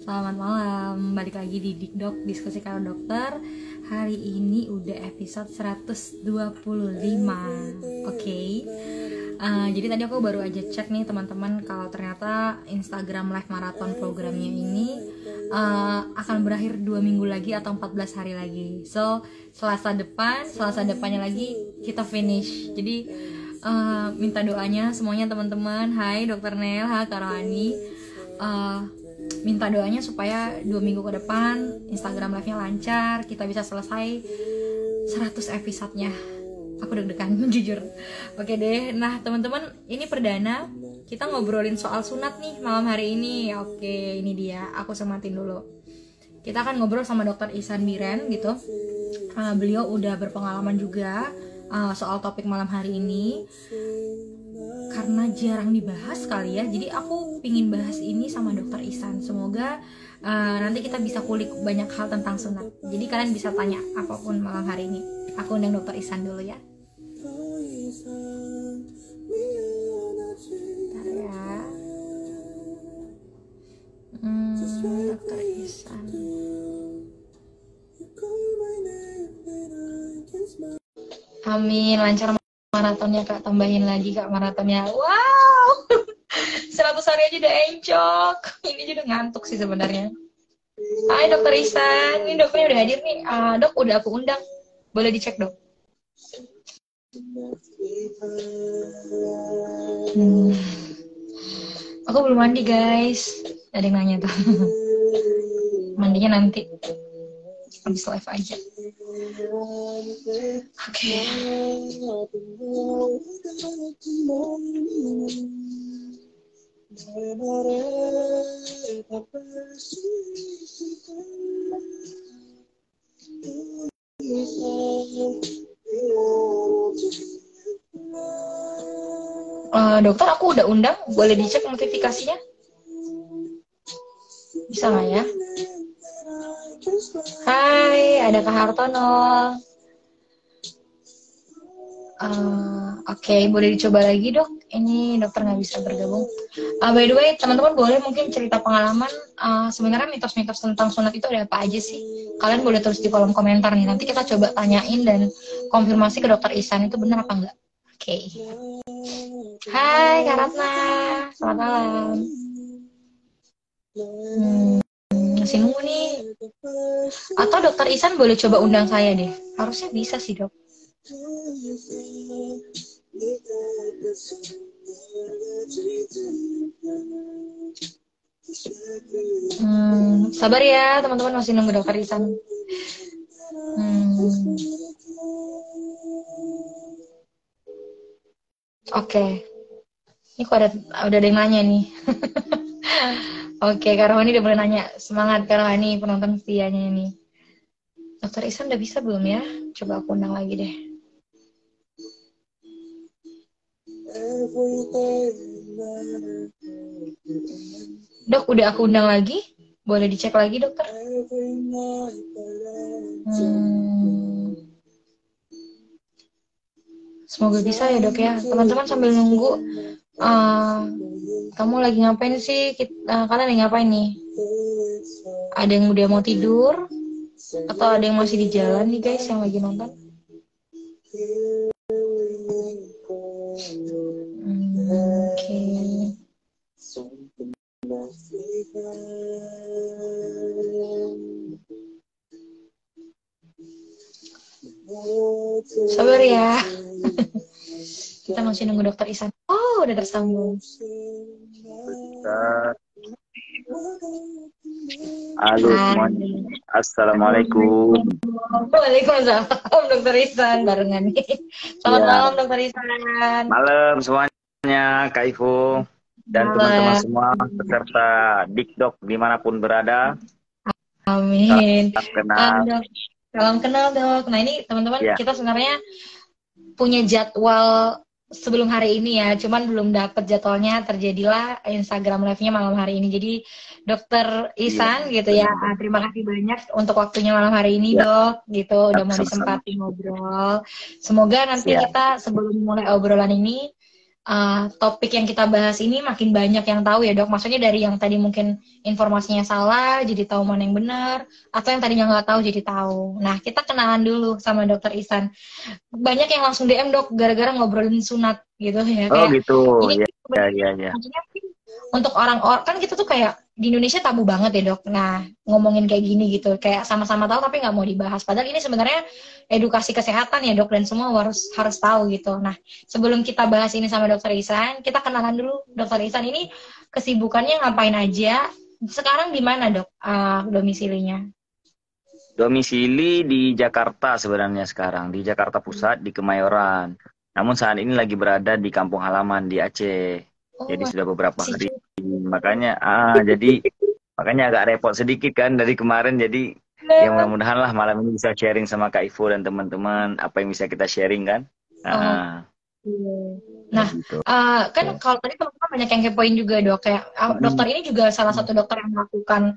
Selamat malam, balik lagi di Dikdok, diskusi kalau dokter. Hari ini udah episode 125. Oke. Jadi tadi aku baru aja cek nih teman-teman, kalau ternyata Instagram Live Marathon programnya ini akan berakhir 2 minggu lagi atau 14 hari lagi. So, Selasa depannya lagi kita finish. Jadi minta doanya semuanya teman-teman. Hai Dokter Nel, hai Kak Rohani. Minta doanya supaya 2 minggu ke depan Instagram live-nya lancar, kita bisa selesai 100 episode-nya. Aku deg-degan jujur. Oke deh, nah teman-teman, ini perdana kita ngobrolin soal sunat nih malam hari ini. Oke, ini dia, aku sematin dulu. Kita akan ngobrol sama Dokter Ihsan Biren gitu. Beliau udah berpengalaman juga soal topik malam hari ini, karena jarang dibahas kali ya. Jadi aku pingin bahas ini sama Dokter Ihsan. Semoga nanti kita bisa kulik banyak hal tentang sunat. Jadi kalian bisa tanya apapun malam hari ini. Aku undang Dokter Ihsan dulu ya. Bentar ya. Dokter Ihsan. Amin, lancar maratonnya Kak, tambahin lagi Kak maratonnya. Wow, 100 hari aja udah encok. Ini aja udah ngantuk sih sebenarnya. Hai Dokter Ihsan, ini dokternya udah hadir nih. Dok, udah aku undang. Boleh dicek dok. Aku belum mandi guys. Ada yang nanya tuh. Mandinya nanti. Habis live aja. Oke. Dokter, aku udah undang. Boleh dicek notifikasinya? Bisa nggak ya? Hai, ada Kak Hartono. Oke, boleh dicoba lagi dok. Ini dokter nggak bisa bergabung. By the way, teman-teman boleh mungkin cerita pengalaman. Sebenarnya mitos-mitos tentang sunat itu ada apa aja sih? Kalian boleh tulis di kolom komentar nih. Nanti kita coba tanyain dan konfirmasi ke Dokter Ihsan itu benar apa enggak. Oke. Hai Kak Ratna, selamat malam. Masih nunggu nih. Atau Dokter Ihsan boleh coba undang saya deh. Harusnya bisa sih dok. Sabar ya teman-teman, masih nunggu Dokter Ihsan. Oke. Ini kok udah ada yang nanya nih. Oke, Kak Rohani udah mulai nanya. Semangat Kak Rohani, penonton setianya ini. Dokter Ihsan udah bisa belum ya? Coba aku undang lagi deh. Dok, udah aku undang lagi. Boleh dicek lagi dokter? Semoga bisa ya dok ya. Teman-teman sambil nunggu. Kamu lagi ngapain sih? Kalian lagi ngapain nih? Ada yang udah mau tidur? Atau ada yang masih di jalan nih guys yang lagi nonton? Oke. Sabar ya. Kita masih nunggu Dokter Ihsan. Oh, udah tersambung. Halo semuanya. Assalamualaikum. Waalaikumsalam Dokter Ihsan, barengan nih. Selamat malam Dokter Ihsan. Malam semuanya, Kak Ivo dan teman-teman semua peserta Dikdok dimanapun berada. Amin. Salam kenal dok. Nah ini teman-teman kita sebenarnya punya jadwal sebelum hari ini ya, cuman belum dapet jadwalnya. Terjadilah Instagram live-nya malam hari ini. Jadi Dokter Ihsan gitu ya, terima kasih banyak untuk waktunya malam hari ini dok, gitu udah mau disempatin ngobrol. Semoga nanti kita sebelum mulai obrolan ini topik yang kita bahas ini makin banyak yang tahu ya dok. Maksudnya dari yang tadi mungkin informasinya salah jadi tahu mana yang benar, atau yang tadinya nggak tahu jadi tahu. Nah kita kenalan dulu sama dokter Ihsan. Banyak yang langsung DM dok gara-gara ngobrolin sunat gitu ya, Oh kayak gitu, ini ya, ya, ya, ya. maksudnya untuk orang-orang kan kita tuh kayak di Indonesia tabu banget ya dok. Nah ngomongin kayak gini gitu, kayak sama-sama tahu tapi nggak mau dibahas. Padahal ini sebenarnya edukasi kesehatan ya dok, dan semua harus harus tahu gitu. Nah sebelum kita bahas ini sama dokter Ihsan, kita kenalan dulu. Dokter Ihsan ini kesibukannya ngapain aja? Sekarang di mana dok domisilinya? Domisili di Jakarta sebenarnya sekarang, di Jakarta Pusat, di Kemayoran. Namun saat ini lagi berada di kampung halaman di Aceh. Oh Jadi sudah beberapa masih hari. Makanya agak repot sedikit kan dari kemarin. Jadi ya juga. mudah-mudahan lah malam ini bisa sharing sama Kak Ivo dan teman-teman apa yang bisa kita sharing kan. Ah, Nah, gitu. kan kalau tadi teman-teman banyak yang kepoin juga dok, kayak dokter ini juga salah satu dokter yang melakukan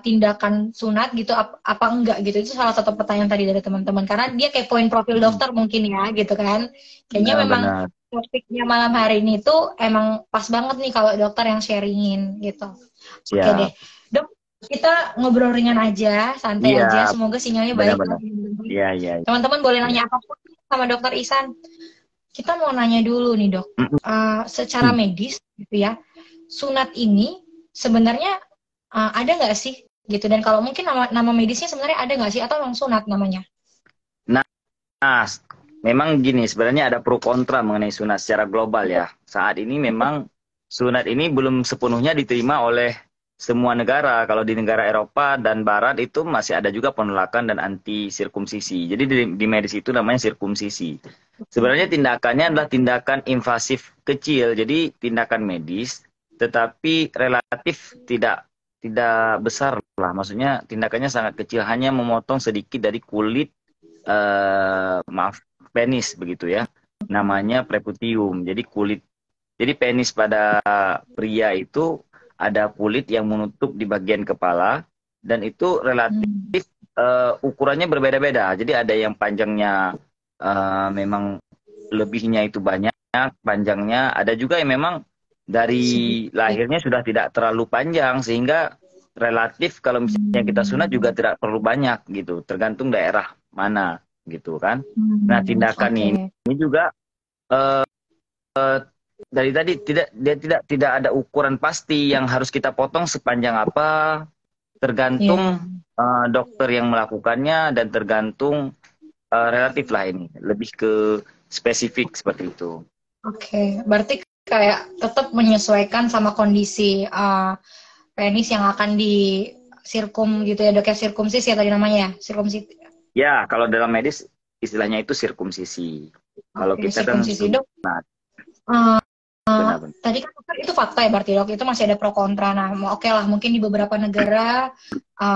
tindakan sunat gitu, apa enggak gitu, itu salah satu pertanyaan tadi dari teman-teman, karena dia kepoin profil dokter mungkin ya gitu kan, kayaknya memang Benar-benar. topiknya malam hari ini tuh emang pas banget nih kalau dokter yang sharingin gitu. Oke deh, Siap. dok kita ngobrol ringan aja, santai Iya, aja, semoga sinyalnya baik. benar-benar. Iya, iya, Teman-teman boleh iya. nanya apapun sama dokter Ihsan. Kita mau nanya dulu nih dok, secara Mm-mm. medis gitu ya, sunat ini sebenarnya ada nggak sih gitu, dan kalau mungkin nama medisnya sebenarnya ada nggak sih, atau memang sunat namanya? Nah, memang gini, sebenarnya ada pro kontra mengenai sunat secara global ya. Saat ini memang sunat ini belum sepenuhnya diterima oleh semua negara. Kalau di negara Eropa dan Barat itu masih ada juga penolakan dan anti sirkumsisi. Jadi di medis itu namanya sirkumsisi. Sebenarnya tindakannya adalah tindakan invasif kecil, jadi tindakan medis, tetapi relatif tidak tidak besar lah. Maksudnya tindakannya sangat kecil, hanya memotong sedikit dari kulit maaf penis begitu ya, namanya preputium. Jadi kulit, jadi penis pada pria itu ada kulit yang menutup di bagian kepala, dan itu relatif Hmm. ukurannya berbeda-beda. Jadi ada yang panjangnya memang lebihnya itu banyak panjangnya, ada juga yang memang dari Sedikit. lahirnya sudah tidak terlalu panjang, sehingga relatif kalau misalnya kita sunat juga Hmm. tidak perlu banyak gitu, tergantung daerah mana gitu kan. Nah, tindakan Oke. ini juga eh, dari tadi tidak ada ukuran pasti yang harus kita potong sepanjang apa, Iya. tergantung dokter yang melakukannya, dan tergantung relatif lah, ini lebih ke spesifik seperti itu. Oke, berarti kayak tetap menyesuaikan sama kondisi penis yang akan di sirkum gitu ya dok, ya sirkumsis ya tadi namanya ya, sirkumsis. Ya, kalau dalam medis istilahnya itu sirkumsisi. Kalau Oke, kita kan sirkumsisi dok. sunat, Eh, benar-benar. Tadi kan itu fakta ya berarti dok, itu masih ada pro kontra. Nah, oke lah, mungkin di beberapa negara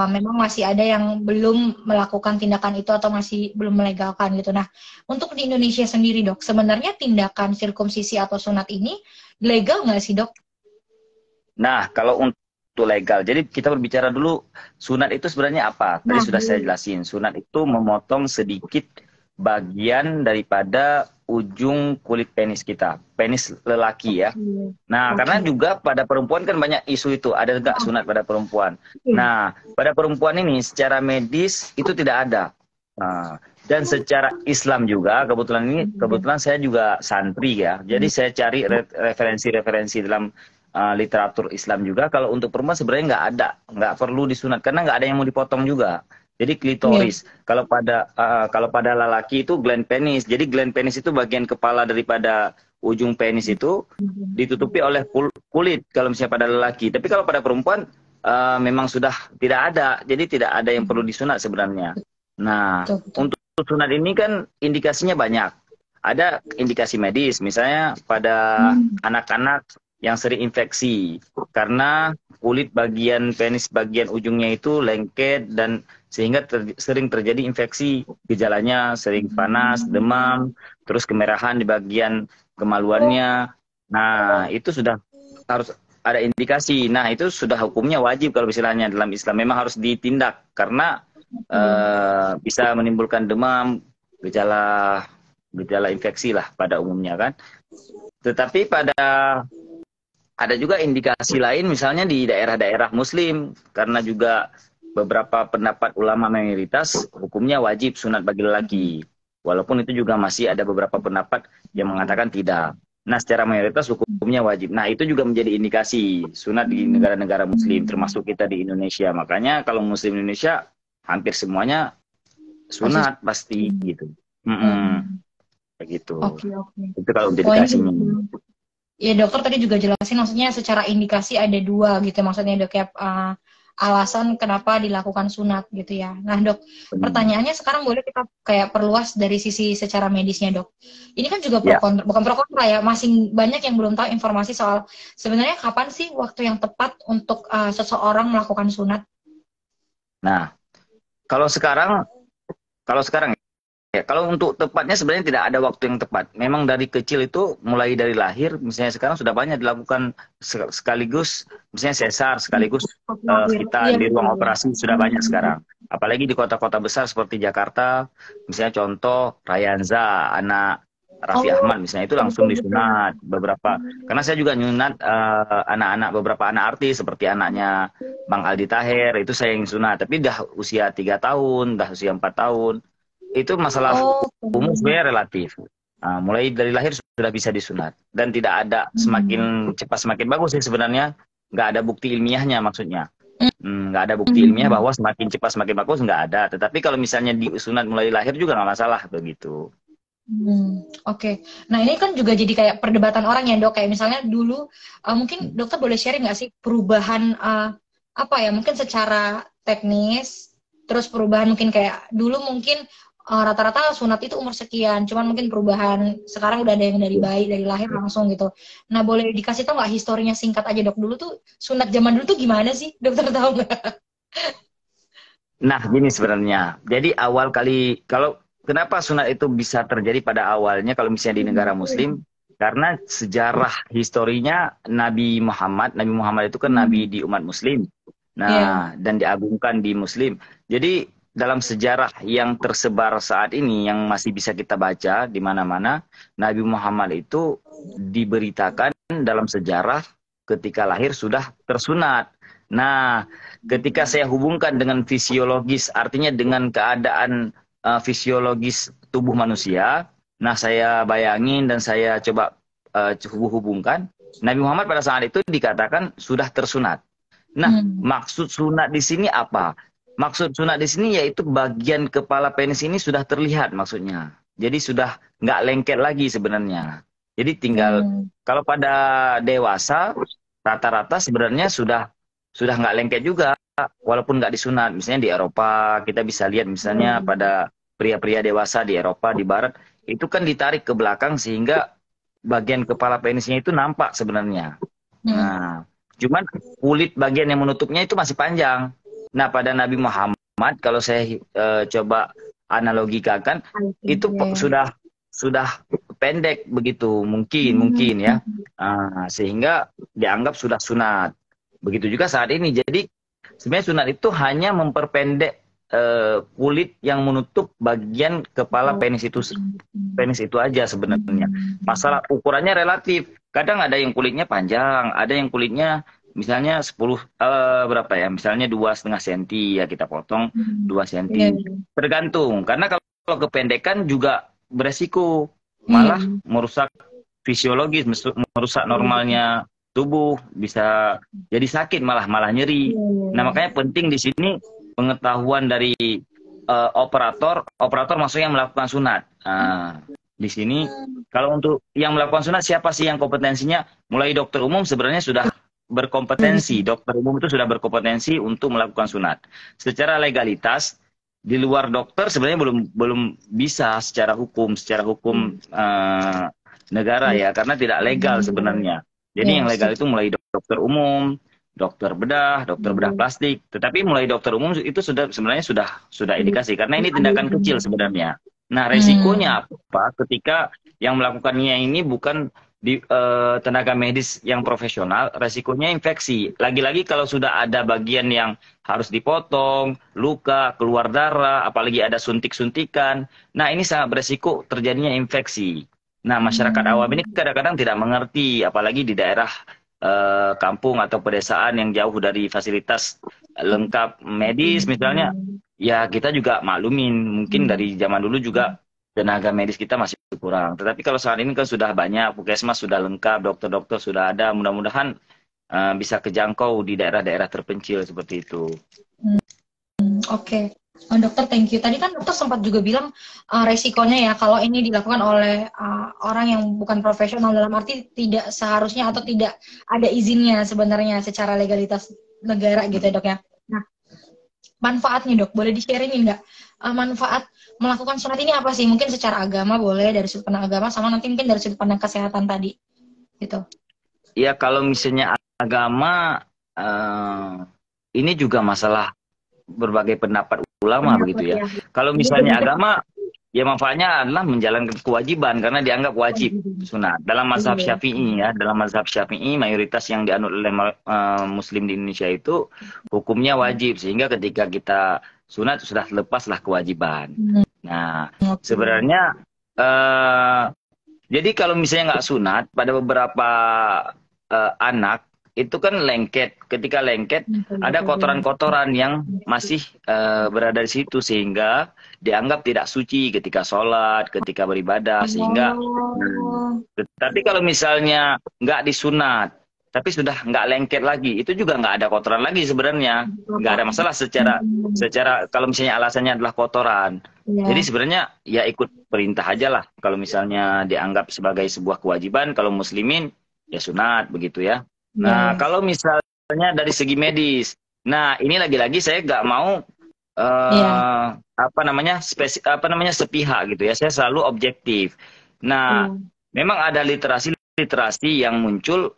memang masih ada yang belum melakukan tindakan itu atau masih belum melegalkan gitu. Nah, untuk di Indonesia sendiri dok, sebenarnya tindakan sirkumsisi atau sunat ini legal nggak sih dok? Nah, kalau untuk legal, jadi kita berbicara dulu sunat itu sebenarnya apa? Tadi Nah, sudah saya jelasin. Sunat itu memotong sedikit bagian daripada ujung kulit penis kita, penis lelaki ya. Nah, karena oke. juga pada perempuan kan banyak isu itu, ada nggak sunat pada perempuan. Iya. Nah, pada perempuan ini secara medis itu tidak ada. Nah, dan secara Islam juga, kebetulan saya juga santri ya. Jadi saya cari referensi-referensi dalam literatur Islam juga. Kalau untuk perempuan sebenarnya nggak perlu disunat karena nggak ada yang mau dipotong juga. Jadi Iya. klitoris. Kalau pada lelaki itu gland penis. Jadi gland penis itu bagian kepala daripada ujung penis itu ditutupi oleh kulit kalau misalnya pada lelaki. Tapi kalau pada perempuan memang sudah tidak ada. Jadi tidak ada yang perlu disunat sebenarnya. Nah, Betul, betul. untuk sunat ini kan indikasinya banyak. Ada indikasi medis, misalnya pada anak-anak yang sering infeksi karena kulit bagian penis bagian ujungnya itu lengket, dan sehingga sering terjadi infeksi. Gejalanya sering panas, demam, terus kemerahan di bagian kemaluannya. Nah, itu sudah harus ada indikasi. Nah, itu sudah hukumnya wajib kalau misalnya dalam Islam. Memang harus ditindak karena bisa menimbulkan demam, gejala gejala infeksi lah pada umumnya kan. Tetapi ada juga indikasi lain, misalnya di daerah-daerah Muslim, karena juga beberapa pendapat ulama mayoritas hukumnya wajib sunat bagi lelaki. Walaupun itu juga masih ada beberapa pendapat yang mengatakan tidak. Nah, secara mayoritas hukumnya wajib. Nah, itu juga menjadi indikasi sunat di negara-negara Muslim, termasuk kita di Indonesia. Makanya kalau Muslim Indonesia hampir semuanya sunat pasti gitu. Begitu. Oke, oke. Itu kalau indikasinya. Ya dokter tadi juga jelasin, maksudnya secara indikasi ada dua gitu, maksudnya dok ya, alasan kenapa dilakukan sunat gitu ya. Nah dok, pertanyaannya sekarang boleh kita kayak perluas dari sisi secara medisnya dok. Ini kan juga pro kontra, bukan pro kontra ya, masih banyak yang belum tahu informasi soal sebenarnya kapan sih waktu yang tepat untuk seseorang melakukan sunat. Nah, kalau sekarang ya, kalau untuk tepatnya sebenarnya tidak ada waktu yang tepat. Memang dari kecil itu, mulai dari lahir, misalnya sekarang sudah banyak dilakukan sekaligus, misalnya sesar sekaligus kita di ruang operasi sudah banyak sekarang. Apalagi di kota-kota besar seperti Jakarta, misalnya contoh Rayanza, anak Raffi Ahmad misalnya itu langsung disunat beberapa. Karena saya juga nyunat beberapa anak artis seperti anaknya Bang Aldi Taher, itu saya yang sunat. Tapi dah usia 3 tahun, dah usia 4 tahun. Itu masalah umum sebenarnya relatif. Mulai dari lahir sudah bisa disunat dan tidak ada semakin cepat semakin bagus sih sebenarnya. Nggak ada bukti ilmiahnya maksudnya. Nggak ada bukti ilmiah bahwa semakin cepat semakin bagus, nggak ada. Tetapi kalau misalnya disunat mulai lahir juga nggak masalah begitu. Oke. Nah ini kan juga jadi kayak perdebatan orang ya dok. Kayak misalnya dulu mungkin dokter boleh sharing nggak sih perubahan apa ya, mungkin secara teknis, terus perubahan mungkin kayak dulu mungkin rata-rata sunat itu umur sekian, cuman mungkin perubahan sekarang udah ada yang dari bayi, dari lahir langsung gitu. Nah boleh dikasih tahu nggak historinya singkat aja dok, dulu tuh sunat zaman dulu tuh gimana sih, dokter tahu nggak? Nah gini sebenarnya, jadi awal kali kenapa sunat itu bisa terjadi pada awalnya kalau misalnya di negara Muslim, karena sejarah historinya Nabi Muhammad itu kan nabi di umat Muslim, dan diagungkan di Muslim. Jadi dalam sejarah yang tersebar saat ini yang masih bisa kita baca di mana-mana, Nabi Muhammad itu diberitakan dalam sejarah ketika lahir sudah tersunat. Nah, ketika saya hubungkan dengan fisiologis, artinya dengan keadaan fisiologis tubuh manusia, nah saya bayangin dan saya coba hubungkan, Nabi Muhammad pada saat itu dikatakan sudah tersunat. Nah, maksud sunat di sini apa? Maksud sunat di sini yaitu bagian kepala penis ini sudah terlihat maksudnya. Jadi sudah nggak lengket lagi sebenarnya. Jadi tinggal kalau pada dewasa rata-rata sebenarnya sudah nggak lengket juga walaupun nggak disunat. Misalnya di Eropa kita bisa lihat misalnya pada pria-pria dewasa di Eropa di Barat itu kan ditarik ke belakang sehingga bagian kepala penisnya itu nampak sebenarnya. Nah, cuman kulit bagian yang menutupnya itu masih panjang. Nah, pada Nabi Muhammad, kalau saya coba analogikan, itu sudah pendek begitu, mungkin ya, sehingga dianggap sudah sunat. Begitu juga saat ini. Jadi sebenarnya sunat itu hanya memperpendek kulit yang menutup bagian kepala penis itu aja sebenarnya. Masalah ukurannya relatif. Kadang ada yang kulitnya panjang, ada yang kulitnya misalnya 10 berapa ya? Misalnya 2,5 cm ya kita potong 2 cm. Tergantung. Karena kalau kependekan juga beresiko malah merusak fisiologis, merusak normalnya tubuh, bisa jadi sakit malah nyeri. Nah, makanya penting di sini pengetahuan dari operator maksudnya yang melakukan sunat. Di sini kalau untuk yang melakukan sunat siapa sih yang kompetensinya? Mulai dokter umum sebenarnya sudah berkompetensi, dokter umum itu sudah berkompetensi untuk melakukan sunat. Secara legalitas di luar dokter sebenarnya belum bisa secara hukum negara ya, karena tidak legal sebenarnya. Jadi yang legal itu mulai dokter umum, dokter bedah plastik. Tetapi mulai dokter umum itu sebenarnya sudah indikasi karena ini tindakan kecil sebenarnya. Nah, resikonya apa ketika yang melakukannya ini bukan di tenaga medis yang profesional, resikonya infeksi. Lagi-lagi kalau sudah ada bagian yang harus dipotong, luka, keluar darah, apalagi ada suntik-suntikan. Nah, ini sangat beresiko terjadinya infeksi. Nah, masyarakat awam ini kadang-kadang tidak mengerti, apalagi di daerah kampung atau pedesaan yang jauh dari fasilitas lengkap medis misalnya. Ya, kita juga maklumin, mungkin dari zaman dulu juga tenaga medis kita masih kurang. Tetapi kalau saat ini kan sudah banyak, puskesmas sudah lengkap, dokter-dokter sudah ada, mudah-mudahan bisa kejangkau di daerah-daerah terpencil seperti itu. Oke. Dokter, thank you. Tadi kan dokter sempat juga bilang resikonya ya kalau ini dilakukan oleh orang yang bukan profesional, dalam arti tidak seharusnya atau tidak ada izinnya sebenarnya secara legalitas negara gitu ya dok ya. Nah, manfaatnya dok, boleh di-sharingin nggak? Manfaat melakukan sunat ini apa sih? Mungkin secara agama boleh, dari sudut pandang agama, sama nanti mungkin dari sudut pandang kesehatan tadi gitu. Ya, kalau misalnya agama, ini juga masalah berbagai pendapat ulama begitu ya. Kalau misalnya agama, ya manfaatnya adalah menjalankan kewajiban karena dianggap wajib sunat. Dalam mazhab Syafi'i ya, dalam mazhab Syafi'i mayoritas yang dianut oleh muslim di Indonesia itu hukumnya wajib, sehingga ketika kita sunat sudah lepaslah kewajiban. Nah, sebenarnya jadi kalau misalnya nggak sunat, pada beberapa anak itu kan lengket. Ketika lengket, ada kotoran-kotoran yang masih berada di situ, sehingga dianggap tidak suci ketika sholat, ketika beribadah. Sehingga, tapi kalau misalnya nggak disunat, tapi sudah nggak lengket lagi, itu juga nggak ada kotoran lagi sebenarnya. Nggak ada masalah secara kalau misalnya alasannya adalah kotoran. Jadi sebenarnya ya ikut perintah aja lah. Kalau misalnya dianggap sebagai sebuah kewajiban, kalau muslimin ya sunat begitu ya. Nah, kalau misalnya dari segi medis, nah ini lagi-lagi saya nggak mau sepihak gitu ya. Saya selalu objektif. Nah, memang ada literasi yang muncul,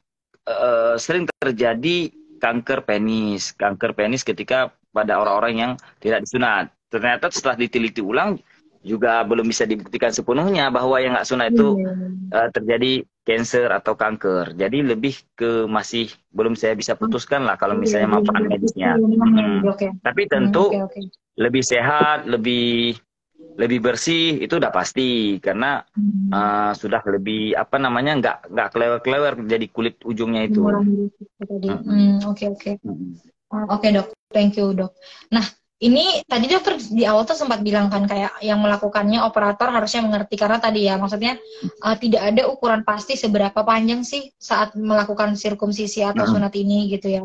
sering terjadi kanker penis ketika pada orang-orang yang tidak disunat. Ternyata setelah diteliti ulang juga belum bisa dibuktikan sepenuhnya bahwa yang nggak sunat itu terjadi cancer atau kanker. Jadi lebih ke masih belum saya bisa putuskan lah kalau misalnya manfaat medisnya. Tapi tentu lebih sehat, lebih bersih itu udah pasti, karena sudah lebih nggak klewer-klewer jadi kulit ujungnya itu. Oke dok, thank you dok. Nah, ini tadi dokter di awal tuh sempat bilang kan kayak yang melakukannya operator harusnya mengerti, karena tadi ya maksudnya tidak ada ukuran pasti seberapa panjang sih saat melakukan sirkumsisi atau sunat ini gitu ya.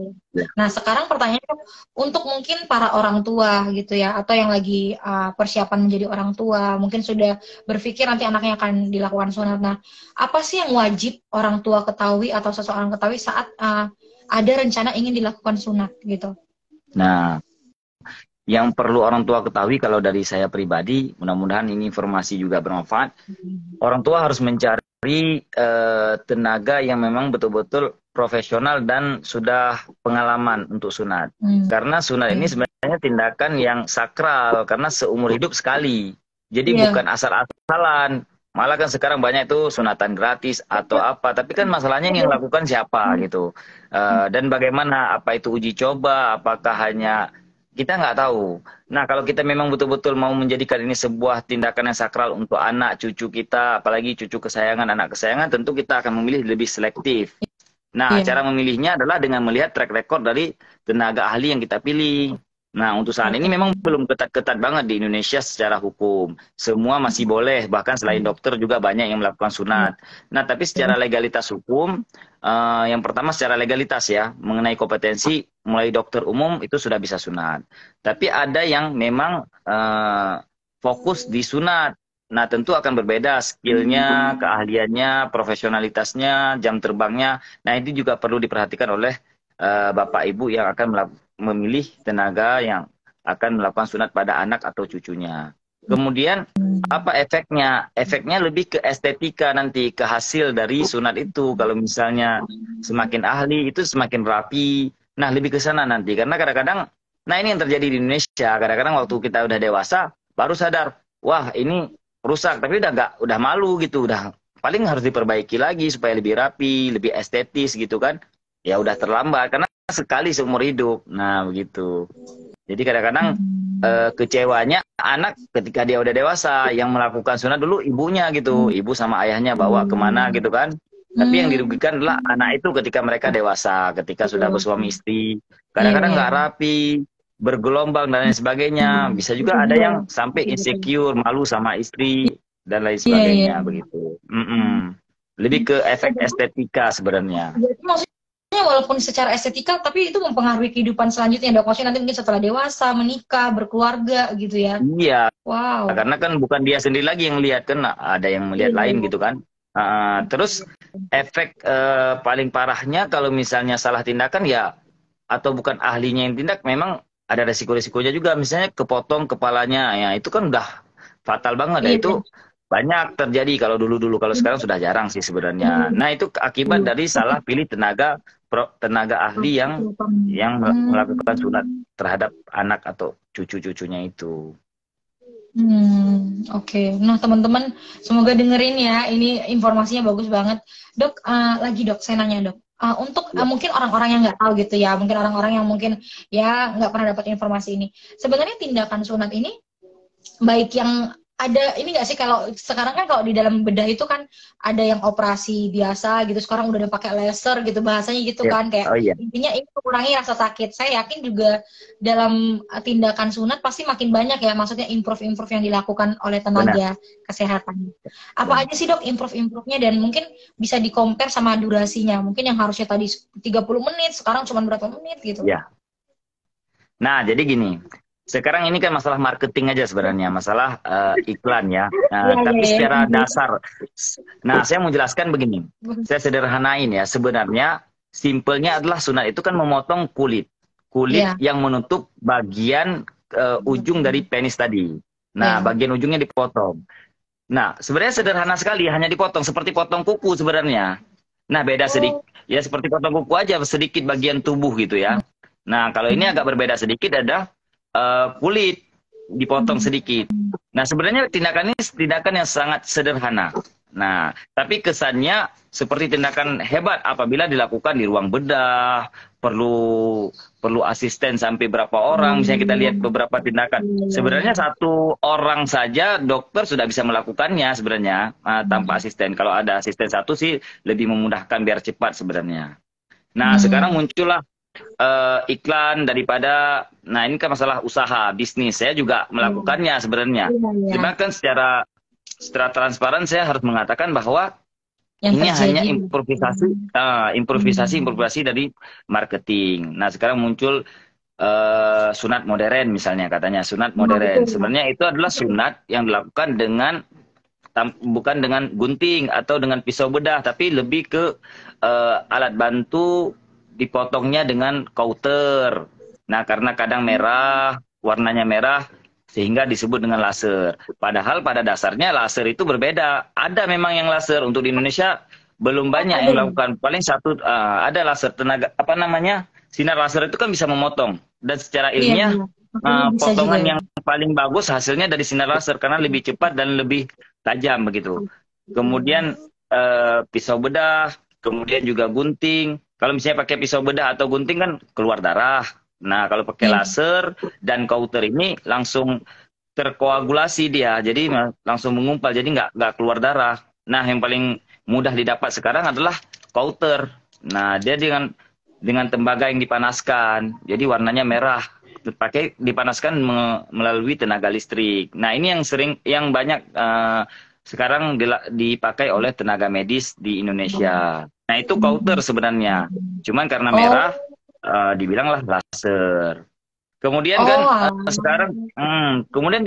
Nah sekarang pertanyaannya untuk mungkin para orang tua gitu ya, atau yang lagi persiapan menjadi orang tua, mungkin sudah berpikir nanti anaknya akan dilakukan sunat. Nah, apa sih yang wajib orang tua ketahui atau seseorang ketahui saat ada rencana ingin dilakukan sunat gitu? Nah, yang perlu orang tua ketahui, kalau dari saya pribadi, mudah-mudahan ini informasi juga bermanfaat. Orang tua harus mencari tenaga yang memang betul-betul profesional dan sudah pengalaman untuk sunat. Karena sunat ini sebenarnya tindakan yang sakral, karena seumur hidup sekali. Jadi bukan asal-asalan. Malah kan sekarang banyak itu sunatan gratis atau apa. Tapi kan masalahnya yang lakukan siapa gitu. Dan bagaimana, apa itu uji coba, apakah hanya... Kita nggak tahu. Nah, kalau kita memang betul-betul mau menjadikan ini sebuah tindakan yang sakral untuk anak cucu kita, apalagi cucu kesayangan, anak kesayangan, tentu kita akan memilih lebih selektif. Nah, cara memilihnya adalah dengan melihat track record dari tenaga ahli yang kita pilih. Nah, untuk saat ini memang belum ketat-ketat banget di Indonesia secara hukum. Semua masih boleh, bahkan selain dokter juga banyak yang melakukan sunat. Nah, tapi secara legalitas hukum, yang pertama secara legalitas ya, mengenai kompetensi, mulai dokter umum itu sudah bisa sunat. Tapi ada yang memang fokus di sunat. Nah, tentu akan berbeda skillnya, keahliannya, profesionalitasnya, jam terbangnya. Nah, itu juga perlu diperhatikan oleh Bapak Ibu yang akan memilih tenaga yang akan melakukan sunat pada anak atau cucunya. Kemudian apa efeknya? Efeknya lebih ke estetika nanti, ke hasil dari sunat itu. Kalau misalnya semakin ahli itu semakin rapi. Nah, lebih ke sana nanti. Karena kadang-kadang, nah ini yang terjadi di Indonesia. Kadang-kadang waktu kita udah dewasa baru sadar, wah ini rusak. Tapi udah malu gitu. Udah paling harus diperbaiki lagi supaya lebih rapi, lebih estetis gitu kan. Ya udah terlambat karena sekali seumur hidup. Nah, begitu. Jadi kadang-kadang kecewanya anak ketika dia udah dewasa, yang melakukan sunat dulu ibunya gitu, ibu sama ayahnya bawa kemana gitu kan. Tapi yang dirugikan adalah anak itu ketika mereka dewasa, ketika sudah bersuami istri, kadang-kadang nggak rapi, bergelombang dan lain sebagainya. Bisa juga ada yang sampai insecure, malu sama istri dan lain sebagainya begitu. Lebih ke efek estetika sebenarnya. Maksudnya walaupun secara estetika, tapi itu mempengaruhi kehidupan selanjutnya, dok. Maksudnya nanti mungkin setelah dewasa, menikah, berkeluarga gitu ya. Iya. Wow. Karena kan bukan dia sendiri lagi yang lihat, kan ada yang melihat lain gitu kan. Terus efek paling parahnya kalau misalnya salah tindakan ya, atau bukan ahlinya yang tindak, memang ada resiko-resikonya juga. Misalnya kepotong kepalanya, ya itu kan udah fatal banget. Itu banyak terjadi kalau dulu-dulu. Kalau sekarang sudah jarang sih sebenarnya. Nah itu akibat dari salah pilih tenaga ahli yang melakukan sunat terhadap anak atau cucu-cucunya itu. Oke. Nah teman-teman, semoga dengerin ya, ini informasinya bagus banget. Dok, lagi dok, saya nanya dok, untuk mungkin orang-orang yang nggak tahu gitu ya, mungkin orang-orang yang mungkin ya nggak pernah dapat informasi ini, sebenarnya tindakan sunat ini baik yang ada ini nggak sih, kalau sekarang kan kalau di dalam bedah itu kan ada yang operasi biasa gitu, sekarang udah ada pakai laser gitu bahasanya gitu kan, kayak intinya ini mengurangi rasa sakit. Saya yakin juga dalam tindakan sunat pasti makin banyak ya, maksudnya improve yang dilakukan oleh tenaga kesehatan. Apa aja sih dok improve-nya, dan mungkin bisa di-compare sama durasinya, mungkin yang harusnya tadi 30 menit sekarang cuma berapa menit gitu. Ya. Nah jadi gini, sekarang ini kan masalah marketing aja sebenarnya, masalah iklan ya. Tapi secara dasar, nah saya mau jelaskan begini, saya sederhanain ya. Sebenarnya simpelnya adalah sunat itu kan memotong kulit yang menutup bagian ujung dari penis tadi. Nah bagian ujungnya dipotong. Nah sebenarnya sederhana sekali, hanya dipotong seperti potong kuku sebenarnya. Nah beda sedikit, ya seperti potong kuku aja, sedikit bagian tubuh gitu ya. Nah kalau ini agak berbeda sedikit, ada kulit dipotong sedikit. Nah sebenarnya tindakan ini tindakan yang sangat sederhana. Nah tapi kesannya seperti tindakan hebat apabila dilakukan di ruang bedah, perlu asisten sampai berapa orang. Misalnya kita lihat beberapa tindakan, sebenarnya satu orang saja dokter sudah bisa melakukannya sebenarnya tanpa asisten. Kalau ada asisten satu sih lebih memudahkan biar cepat sebenarnya. Nah sekarang muncullah iklan daripada, nah ini kan masalah usaha bisnis, saya juga melakukannya sebenarnya. Cuma kan secara transparan saya harus mengatakan bahwa ini hanya improvisasi dari marketing. Nah sekarang muncul sunat modern misalnya, katanya sunat modern. Sebenarnya itu adalah sunat yang dilakukan dengan bukan dengan gunting atau dengan pisau bedah, tapi lebih ke alat bantu, dipotongnya dengan kauter. Nah, karena kadang merah, warnanya merah, sehingga disebut dengan laser. Padahal pada dasarnya laser itu berbeda. Ada memang yang laser, untuk di Indonesia belum banyak yang melakukan. Paling satu ada laser tenaga, apa namanya, sinar laser itu kan bisa memotong. Dan secara ilmiah, potongan yang paling bagus hasilnya dari sinar laser, karena lebih cepat dan lebih tajam begitu. Kemudian pisau bedah, kemudian juga gunting. Kalau misalnya pakai pisau bedah atau gunting kan keluar darah. Nah kalau pakai laser dan kauter ini langsung terkoagulasi dia, jadi langsung mengumpal, jadi nggak keluar darah. Nah yang paling mudah didapat sekarang adalah kauter. Nah dia dengan tembaga yang dipanaskan, jadi warnanya merah. Dipanaskan melalui tenaga listrik. Nah ini yang banyak sekarang dipakai oleh tenaga medis di Indonesia. Nah itu kauter sebenarnya, cuman karena merah dibilanglah laser. Kemudian kan sekarang kemudian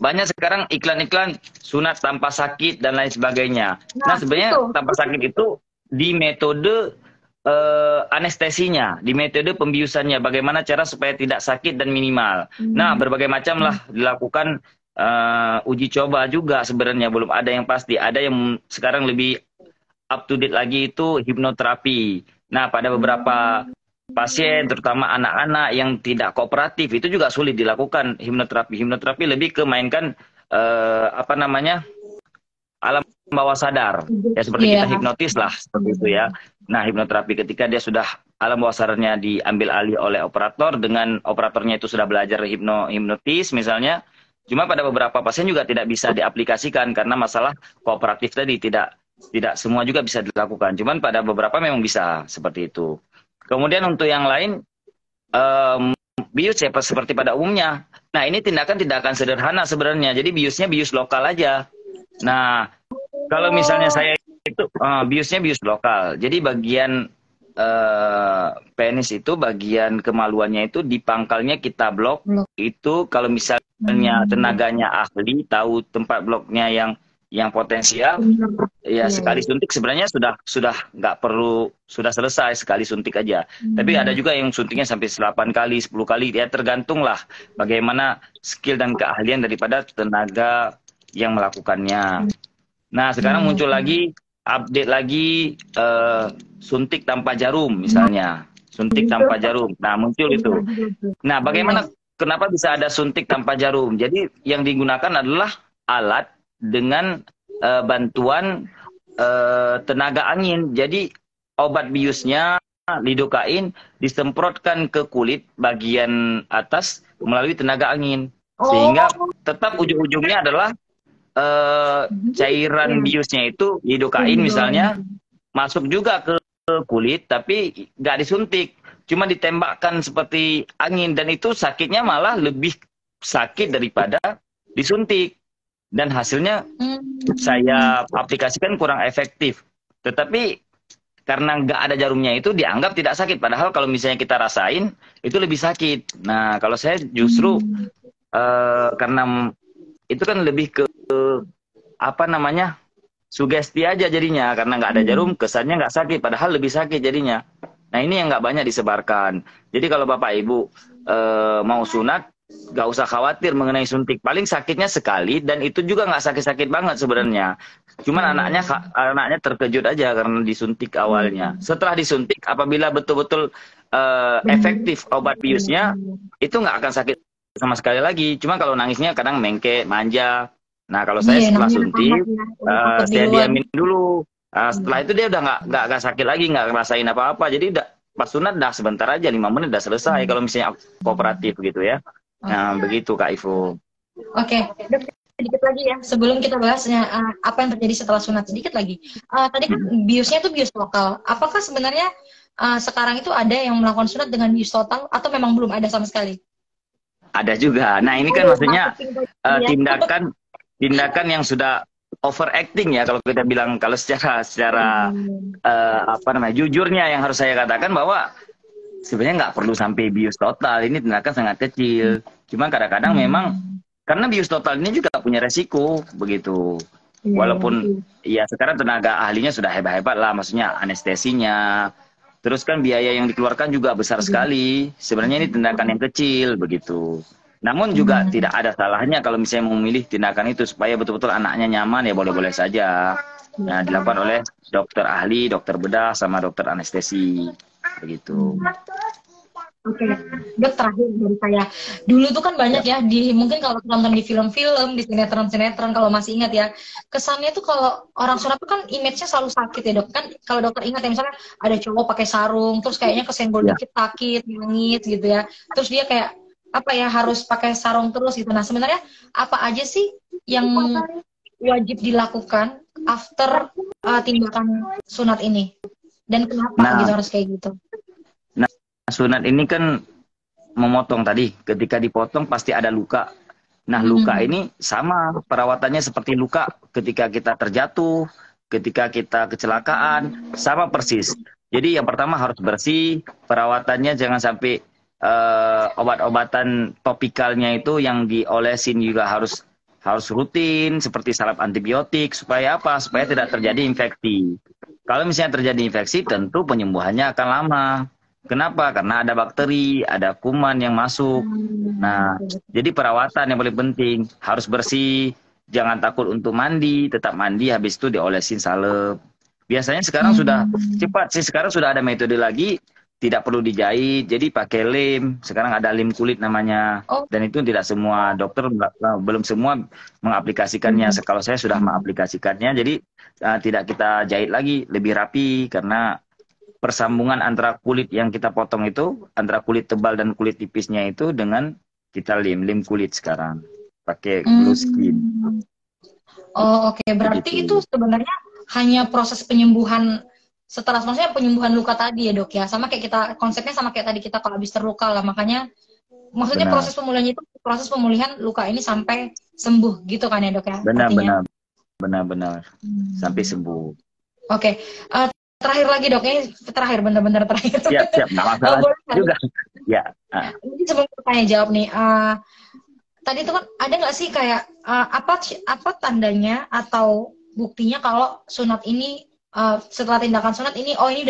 banyak sekarang iklan-iklan sunat tanpa sakit dan lain sebagainya. Nah sebenarnya tanpa sakit itu di metode anestesinya, di metode pembiusannya, bagaimana cara supaya tidak sakit dan minimal. Nah berbagai macam lah dilakukan uji coba juga sebenarnya, belum ada yang pasti. Ada yang sekarang lebih up to date lagi, itu hipnoterapi. Nah pada beberapa pasien, terutama anak-anak yang tidak kooperatif, itu juga sulit dilakukan hipnoterapi lebih ke mainkan apa namanya, alam bawah sadar ya, seperti kita hipnotis lah seperti itu ya. Nah hipnoterapi ketika dia sudah alam bawah sadarnya diambil alih oleh operator dengan operatornya itu sudah belajar hipnotis misalnya. Cuma pada beberapa pasien juga tidak bisa diaplikasikan karena masalah kooperatif tadi tidak semua juga bisa dilakukan. Cuman pada beberapa memang bisa seperti itu. Kemudian untuk yang lain bius ya seperti pada umumnya. Nah, ini tindakan-tindakan sederhana sebenarnya. Jadi biusnya bius lokal aja. Nah, kalau misalnya saya itu biusnya bius lokal. Jadi bagian penis itu bagian kemaluannya itu di pangkalnya kita blok. Itu kalau misalnya tenaganya ahli tahu tempat bloknya yang potensial, ya sekali suntik sebenarnya sudah nggak perlu, sudah selesai sekali suntik aja. Tapi ada juga yang suntiknya sampai 8 kali, 10 kali, ya tergantung lah bagaimana skill dan keahlian daripada tenaga yang melakukannya. Nah, sekarang muncul lagi, update lagi suntik tanpa jarum misalnya. Suntik tanpa jarum. Nah, muncul itu. Nah, bagaimana, kenapa bisa ada suntik tanpa jarum? Jadi yang digunakan adalah alat dengan bantuan tenaga angin. Jadi obat biusnya lidokain disemprotkan ke kulit bagian atas melalui tenaga angin. Sehingga tetap ujung-ujungnya adalah cairan biusnya itu lidokain misalnya masuk juga ke kulit tapi nggak disuntik, cuma ditembakkan seperti angin, dan itu sakitnya malah lebih sakit daripada disuntik, dan hasilnya saya aplikasikan kurang efektif. Tetapi karena nggak ada jarumnya itu dianggap tidak sakit, padahal kalau misalnya kita rasain itu lebih sakit. Nah, kalau saya justru karena itu kan lebih ke apa namanya, sugesti aja jadinya, karena nggak ada jarum kesannya nggak sakit padahal lebih sakit jadinya. Nah, ini yang nggak banyak disebarkan. Jadi kalau Bapak Ibu mau sunat, nggak usah khawatir mengenai suntik, paling sakitnya sekali dan itu juga nggak sakit-sakit banget sebenarnya. Cuman anaknya terkejut aja karena disuntik awalnya. Setelah disuntik, apabila betul-betul efektif obat biusnya, itu nggak akan sakit sama sekali lagi. Cuma kalau nangisnya kadang mengke, manja. Nah, kalau saya setelah suntik, saya diamin dulu. Setelah itu dia udah nggak sakit lagi, nggak ngerasain apa-apa. Jadi pas sunat dah sebentar aja, 5 menit udah selesai. Kalau misalnya kooperatif gitu ya. Nah, begitu Kak Ivo. Oke, sedikit lagi ya sebelum kita bahasnya apa yang terjadi setelah sunat, sedikit lagi. Tadi kan biusnya itu bius lokal. Apakah sebenarnya sekarang itu ada yang melakukan sunat dengan bius total atau memang belum ada sama sekali? Ada juga. Nah, ini kan maksudnya tindakan yang sudah overacting ya, kalau kita bilang, kalau secara apa namanya, jujurnya yang harus saya katakan bahwa sebenarnya nggak perlu sampai bius total. Ini tindakan sangat kecil. Cuma kadang-kadang memang karena bius total ini juga punya resiko begitu. Walaupun ya sekarang tenaga ahlinya sudah hebat-hebat lah, maksudnya anestesinya. Terus kan biaya yang dikeluarkan juga besar sekali. Sebenarnya ini tindakan yang kecil begitu. Namun juga tidak ada salahnya kalau misalnya memilih tindakan itu supaya betul-betul anaknya nyaman, ya boleh-boleh saja. Nah, dilakukan oleh dokter ahli, dokter bedah, sama dokter anestesi begitu. Oke, Dok, terakhir dari saya. Dulu tuh kan banyak ya, mungkin kalau nonton di film-film, di sinetron-sinetron, kalau masih ingat ya, kesannya tuh kalau orang sunat tuh kan image-nya selalu sakit ya, Dok. Kan kalau dokter ingat ya, misalnya ada cowok pakai sarung, terus kayaknya kesenggol dikit sakit, nangis gitu ya. Terus dia kayak apa ya, harus pakai sarung terus gitu. Nah, sebenarnya apa aja sih yang wajib dilakukan after tindakan sunat ini? Dan kenapa gitu harus kayak gitu? Sunat ini kan memotong tadi, ketika dipotong pasti ada luka. Nah, luka ini sama perawatannya seperti luka ketika kita terjatuh, ketika kita kecelakaan, sama persis. Jadi yang pertama harus bersih, perawatannya jangan sampai obat-obatan topikalnya itu yang diolesin juga harus rutin, seperti salep antibiotik, supaya apa? Supaya tidak terjadi infeksi. Kalau misalnya terjadi infeksi, tentu penyembuhannya akan lama. Kenapa? Karena ada bakteri, ada kuman yang masuk. Nah, jadi perawatan yang paling penting, harus bersih, jangan takut untuk mandi, tetap mandi, habis itu diolesin salep. Biasanya sekarang sudah cepat sih, sekarang sudah ada metode lagi, tidak perlu dijahit, jadi pakai lem. Sekarang ada lem kulit namanya, dan itu tidak semua dokter, belum semua mengaplikasikannya. Kalau saya sudah mengaplikasikannya, jadi tidak kita jahit lagi, lebih rapi, karena persambungan antara kulit yang kita potong itu, antara kulit tebal dan kulit tipisnya itu dengan kita lem kulit sekarang pakai glue skin. Oh oke, berarti Begitu. itu sebenarnya hanya proses penyembuhan setelah, maksudnya penyembuhan luka tadi ya dok ya, sama kayak kita, konsepnya sama kayak tadi kita kalau habis terluka lah, makanya maksudnya Benar, proses pemulihan itu proses pemulihan luka ini sampai sembuh gitu kan ya dok ya, benar, artinya. benar, sampai sembuh. Oke, terakhir lagi dok, ini terakhir, bener-bener terakhir. Siap, nggak masalah Boleh nggak? juga. Ya. Mungkin sebelum kita tanya jawab nih, tadi itu kan ada nggak sih kayak apa tandanya atau buktinya kalau sunat ini setelah tindakan sunat ini, oh ini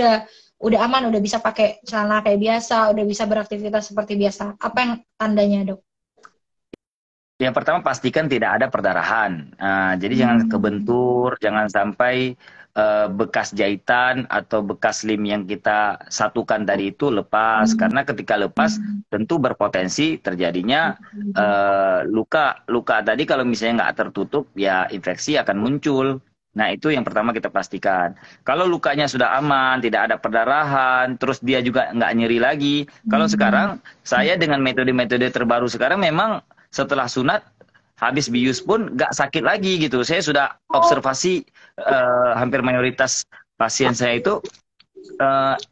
udah aman, udah bisa pakai celana kayak biasa, udah bisa beraktivitas seperti biasa. Apa yang tandanya dok? Yang pertama pastikan tidak ada perdarahan. Jadi jangan kebentur, jangan sampai bekas jahitan atau bekas lem yang kita satukan tadi itu lepas. Karena ketika lepas tentu berpotensi terjadinya luka tadi, kalau misalnya nggak tertutup ya infeksi akan muncul. Nah itu yang pertama kita pastikan. Kalau lukanya sudah aman, tidak ada perdarahan, terus dia juga nggak nyeri lagi. Kalau sekarang saya dengan metode-metode terbaru sekarang memang setelah sunat habis bius pun nggak sakit lagi gitu. Saya sudah observasi hampir mayoritas pasien saya itu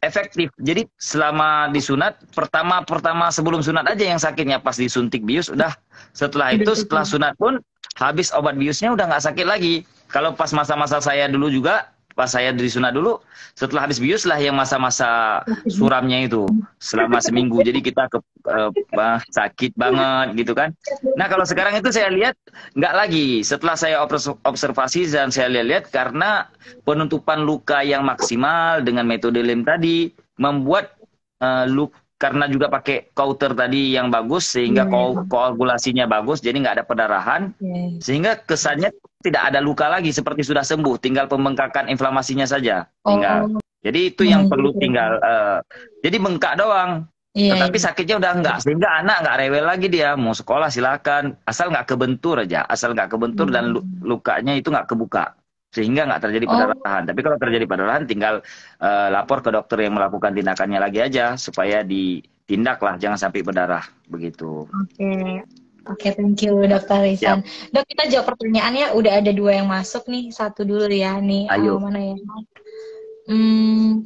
efektif. Jadi selama disunat, pertama sebelum sunat aja yang sakitnya, pas disuntik bius udah. Setelah itu setelah sunat pun habis obat biusnya udah nggak sakit lagi. Kalau pas masa-masa saya dulu juga, pas saya disunat dulu, setelah habis bius lah yang masa-masa suramnya itu selama seminggu. Jadi kita sakit banget gitu kan. Nah kalau sekarang itu saya lihat nggak lagi. Setelah saya observasi dan saya lihat karena penutupan luka yang maksimal dengan metode lem tadi membuat karena juga pakai kauter tadi yang bagus sehingga koagulasinya bagus, jadi nggak ada perdarahan, sehingga kesannya tidak ada luka lagi, seperti sudah sembuh, tinggal pembengkakan inflamasinya saja tinggal. Jadi itu yang perlu tinggal, jadi bengkak doang, tetapi sakitnya udah enggak, sehingga anak nggak rewel lagi, dia mau sekolah silakan, asal nggak kebentur aja, asal nggak kebentur dan lukanya itu nggak kebuka, sehingga nggak terjadi perdarahan. Tapi kalau terjadi perdarahan tinggal lapor ke dokter yang melakukan tindakannya lagi aja supaya ditindak lah, jangan sampai berdarah begitu. Oke, thank you Dokter Ihsan. Dok, kita jawab pertanyaannya, udah ada 2 yang masuk nih, satu dulu ya nih. Ayo. Mana ya?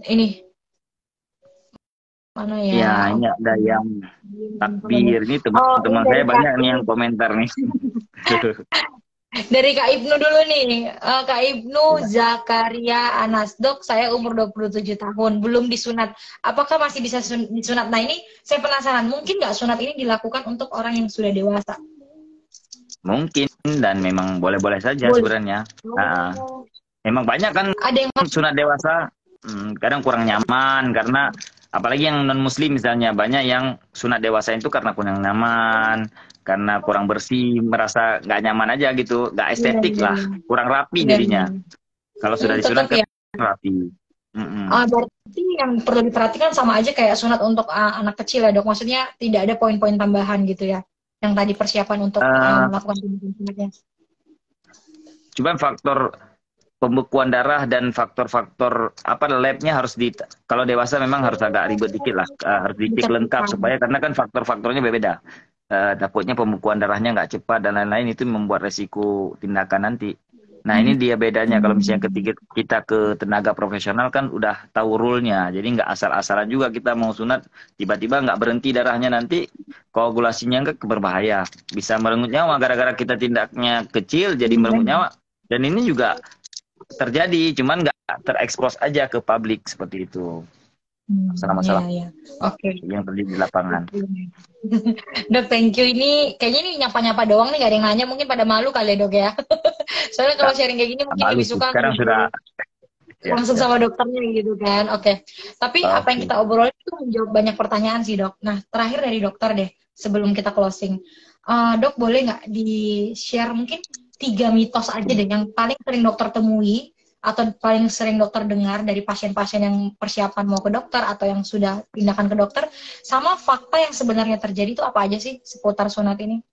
Ini mana ya? Ya, ini ada yang takbir nih, teman-teman saya banyak nih yang komentar nih. Dari Kak Ibnu dulu nih. Kak Ibnu Zakaria Anas, dok saya umur 27 tahun, belum disunat. Apakah masih bisa disunat? Nah ini saya penasaran, mungkin nggak sunat ini dilakukan untuk orang yang sudah dewasa? Mungkin, dan memang boleh-boleh saja sebenarnya. Memang banyak kan ada yang sunat dewasa, kadang kurang nyaman, karena apalagi yang non-muslim misalnya, banyak yang sunat dewasa itu karena kurang nyaman, karena kurang bersih, merasa nggak nyaman aja gitu, nggak estetik lah, kurang rapi jadinya. Kalau sudah disunat kan rapi. Berarti yang perlu diperhatikan sama aja kayak sunat untuk anak kecil ya dok, maksudnya tidak ada poin-poin tambahan gitu ya, yang tadi persiapan untuk melakukan sunatnya. Cuman faktor pembekuan darah dan faktor-faktor labnya harus kalau dewasa memang harus agak ribet dikit lah, harus dicek lengkap supaya, karena kan faktor-faktornya berbeda. Takutnya pembekuan darahnya nggak cepat dan lain-lain, itu membuat resiko tindakan nanti. Nah ini dia bedanya, kalau misalnya ketika kita ke tenaga profesional kan udah tahu rule-nya, jadi nggak asal-asalan juga kita mau sunat tiba-tiba nggak berhenti darahnya, nanti koagulasinya nggak berbahaya, bisa merenggut nyawa gara-gara kita tindaknya kecil jadi merenggut nyawa. Dan ini juga terjadi, cuman nggak terekspos aja ke publik seperti itu. Masalah-masalah yang terjadi di lapangan. Dok, thank you. Ini kayaknya ini nyapa-nyapa doang nih, gak ada yang nanya, mungkin pada malu kali ya dok ya. Soalnya kalau sharing kayak gini mungkin lebih suka sekarang sudah langsung sama dokternya gitu kan. Tapi apa yang kita obrolin itu menjawab banyak pertanyaan sih dok. Nah terakhir dari dokter deh, sebelum kita closing, dok boleh nggak di-share mungkin 3 mitos aja deh yang paling sering dokter temui atau paling sering dokter dengar dari pasien-pasien yang persiapan mau ke dokter atau yang sudah tindakan ke dokter, sama fakta yang sebenarnya terjadi itu apa aja sih seputar sunat ini?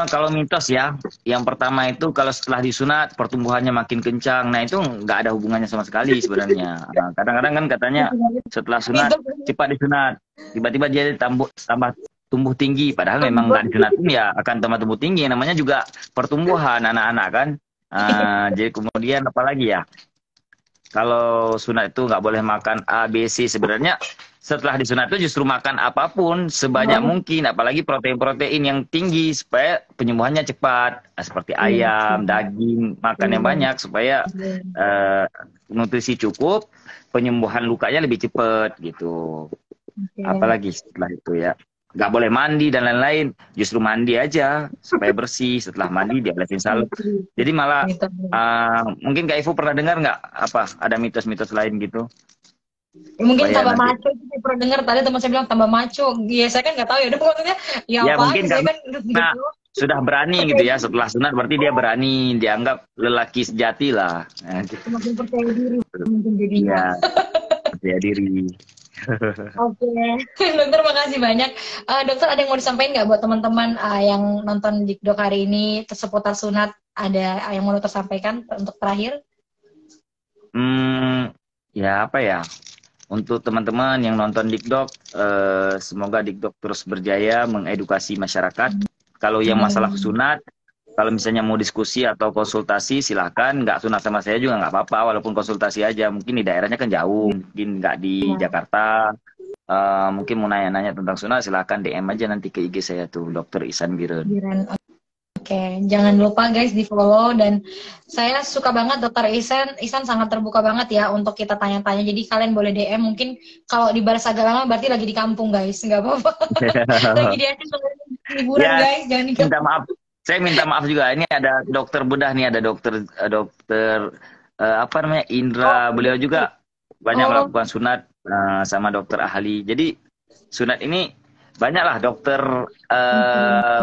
Kalau mitos ya, yang pertama itu kalau setelah disunat pertumbuhannya makin kencang. Nah itu nggak ada hubungannya sama sekali sebenarnya. Kadang-kadang kan katanya setelah sunat Itu cepat disunat, tiba-tiba dia tambah tumbuh tinggi. Padahal memang nggak disunat pun ya akan tambah tumbuh tinggi. Namanya juga pertumbuhan anak-anak kan. Jadi kemudian apalagi ya? Kalau sunat itu nggak boleh makan A, B, C. Sebenarnya setelah disunat itu justru makan apapun sebanyak mungkin, apalagi protein-protein yang tinggi supaya penyembuhannya cepat. Seperti iya ayam, sih. daging, makan yang Iya. banyak supaya eh, nutrisi cukup, penyembuhan lukanya lebih cepat gitu. Oke. Apalagi setelah itu ya. Nggak boleh mandi dan lain-lain. Justru mandi aja supaya bersih. Setelah mandi dia olesin salep. Jadi malah Gitu. mungkin Kak Ivo pernah dengar nggak apa ada mitos-mitos lain gitu Ya, mungkin supaya tambah nanti maco itu saya pernah dengar tadi teman saya bilang tambah maco. Ya saya kan nggak tahu ya udah maksudnya ya ya apa mungkin saya karena kan gitu. sudah berani gitu ya setelah sunat berarti dia berani dianggap lelaki sejati lah. Nah, gitu. Semakin percaya diri mungkin jadinya. Ya percaya diri. Oke, dokter makasih banyak. Dokter ada yang mau disampaikan nggak buat teman-teman yang nonton Dikdok hari ini seputar sunat? Ada yang mau dokter sampaikan untuk terakhir? Hmm, ya apa ya untuk teman-teman yang nonton Dikdok semoga Dikdok terus berjaya mengedukasi masyarakat. Kalau yang masalah Amin. sunat, kalau misalnya mau diskusi atau konsultasi, silahkan. Nggak sunat sama saya juga nggak apa-apa, walaupun konsultasi aja. Mungkin di daerahnya kan jauh, mungkin nggak di Jakarta. Mungkin mau nanya-nanya tentang sunat, silahkan DM aja nanti ke IG saya tuh, Dokter Ihsan Biren. Biren. Oke, jangan lupa guys di follow dan saya suka banget Dokter Ihsan. Ihsan sangat terbuka banget ya untuk kita tanya-tanya. Jadi kalian boleh DM. Mungkin kalau dibalas agak lama berarti lagi di kampung guys, nggak apa-apa. Lagi di Aceh liburan Ya, guys, jangan di minta kampung. maaf. Saya minta maaf juga. Ini ada dokter bedah nih, ada dokter apa namanya Oh, Indra. Beliau juga banyak oh, melakukan sunat sama dokter ahli. Jadi sunat ini banyaklah dokter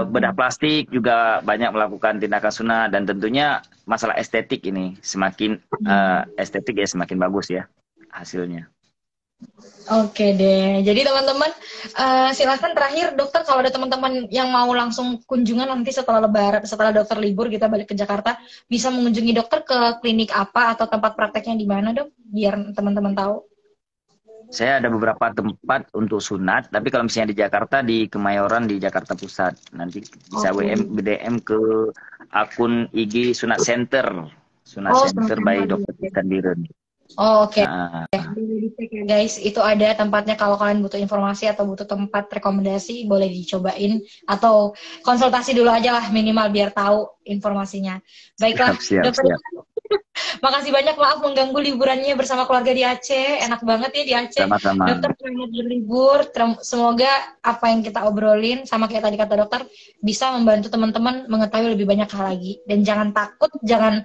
bedah plastik juga banyak melakukan tindakan sunat dan tentunya masalah estetik ini semakin estetik ya semakin bagus ya hasilnya. oke deh. Jadi teman-teman, silakan terakhir dokter kalau ada teman-teman yang mau langsung kunjungan nanti setelah lebaran, setelah dokter libur kita balik ke Jakarta, bisa mengunjungi dokter ke klinik apa atau tempat prakteknya di mana dok? Biar teman-teman tahu. Saya ada beberapa tempat untuk sunat, tapi kalau misalnya di Jakarta di Kemayoran di Jakarta Pusat, nanti bisa Oke. DM ke akun IG Sunat Oh, Center by Dr. Ihsan Biren. oh, oke. Nah, Boleh dicek ya guys, itu ada tempatnya kalau kalian butuh informasi atau butuh tempat rekomendasi, boleh dicobain atau konsultasi dulu aja lah minimal biar tahu informasinya. Baiklah, siap, siap, dokter, siap. makasih banyak maaf mengganggu liburannya bersama keluarga di Aceh. Enak banget ya di Aceh. Sama-sama. Dokter selamat berlibur. Semoga apa yang kita obrolin sama kayak tadi kata dokter bisa membantu teman-teman mengetahui lebih banyak hal lagi dan jangan takut, jangan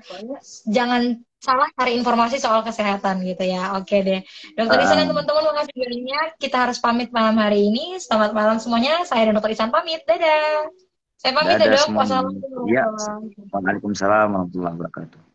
salah cari informasi soal kesehatan gitu ya. Oke deh. Dokter Isan dan Uh, teman-teman makasih banyak. Kita harus pamit malam hari ini. Selamat malam semuanya. Saya dan Dokter Isan pamit. Dadah. Saya pamit ya dadah dok. semuanya. Wassalamualaikum Ya, warahmatullahi wabarakatuh. Waalaikumsalam warahmatullahi wabarakatuh.